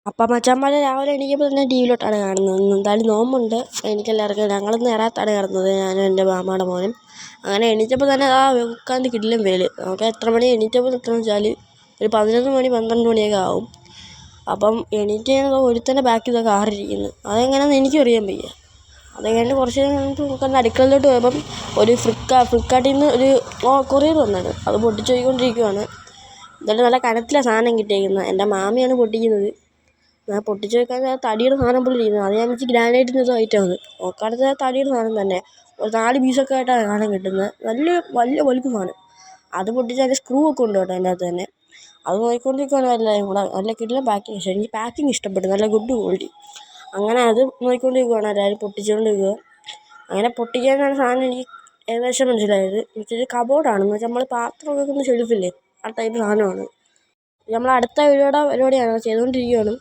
അപ്പം മച്ചാന്മാർ രാവിലെ എണീക്കുമ്പോൾ തന്നെ ടി വിയിലോട്ടാണ് കാണുന്നത്. എന്തായാലും നോമ്പുണ്ട് എനിക്കെല്ലാവർക്കും. ഞങ്ങളിന്ന് നേരത്താണ് കിടന്നത്, ഞാനും എൻ്റെ മാമാടെ മോനും. അങ്ങനെ എണീറ്റപ്പോൾ തന്നെ ഉட்കാந்து കിടിലം വെയിൽ. നമുക്ക് എത്ര മണി എണീറ്റപ്പോൾ എത്രയെന്ന് വെച്ചാൽ ഒരു 11 മണി 12 മണിയൊക്കെ ആവും. അപ്പം എണീറ്റ് ഒരുത്തൻ്റെ ബാക്കിൽ കാറിരിക്കുന്നു. അതെങ്ങനെയാണെന്ന് എനിക്കും അറിയാൻ വയ്യ. അത് കഴിഞ്ഞിട്ട് കുറച്ച് നമുക്ക് അടുക്കളയിലോട്ട് പോയപ്പം ഒരു ഫ്ലിപ്കാർട്ടിൽ നിന്ന് ഒരു കൊറിയർ വന്നാണ്. അത് പൊട്ടിച്ച് പോയിക്കൊണ്ടിരിക്കുവാണ്. എന്നിട്ട് നല്ല കനത്തിലാണ് സാധനം കിട്ടിയിരിക്കുന്നത്. എൻ്റെ മാമിയാണ് പൊട്ടിക്കുന്നത്. ഞാൻ പൊട്ടിച്ച് വെക്കാൻ തടിയുടെ സാധനം പോലെ ഇരിക്കുന്നത്. അത് ഞാൻ വെച്ച് ഗ്രാനൈറ്റിൻ്റെ ഏതോ ഐറ്റമാണ്. നോക്കാനത്തെ തടിയുടെ സാധനം തന്നെ. ഒരു 4 പീസൊക്കെ ആയിട്ടാണ് സാധനം കിട്ടുന്നത്. വലിയ വലുപ്പം സാധനം. അത് പൊട്ടിച്ച് അതിൻ്റെ സ്ക്രൂ ഒക്കെ ഉണ്ട് കേട്ടോ അതിൻ്റെ അകത്ത് തന്നെ. അത് നോക്കിക്കൊണ്ടിരിക്കുകയാണ് എല്ലാവരും കൂടെ. നല്ല കിടിലം പാക്കിങ്. പക്ഷേ എനിക്ക് പാക്കിങ് ഇഷ്ടപ്പെട്ടു, നല്ല ഗുഡ് ക്വാളിറ്റി. അങ്ങനെ അത് നോക്കിക്കൊണ്ടിരിക്കുകയാണ് എല്ലാവരും, പൊട്ടിച്ചുകൊണ്ടിരിക്കുക. അങ്ങനെ പൊട്ടിക്കാനാണ് സാധനം എനിക്ക് ഏകദേശം മനസ്സിലായത്. എന്നുവെച്ചാൽ കബോർഡാണെന്ന് വെച്ചാൽ നമ്മൾ പാത്രമൊക്കെ ഒന്ന് ഷെൽഫില്ലേ, ആ ടൈപ്പ് സാധനമാണ്. നമ്മൾ അടുത്ത പരിപാടിയാണ് ചെയ്തുകൊണ്ടിരിക്കുകയാണ്.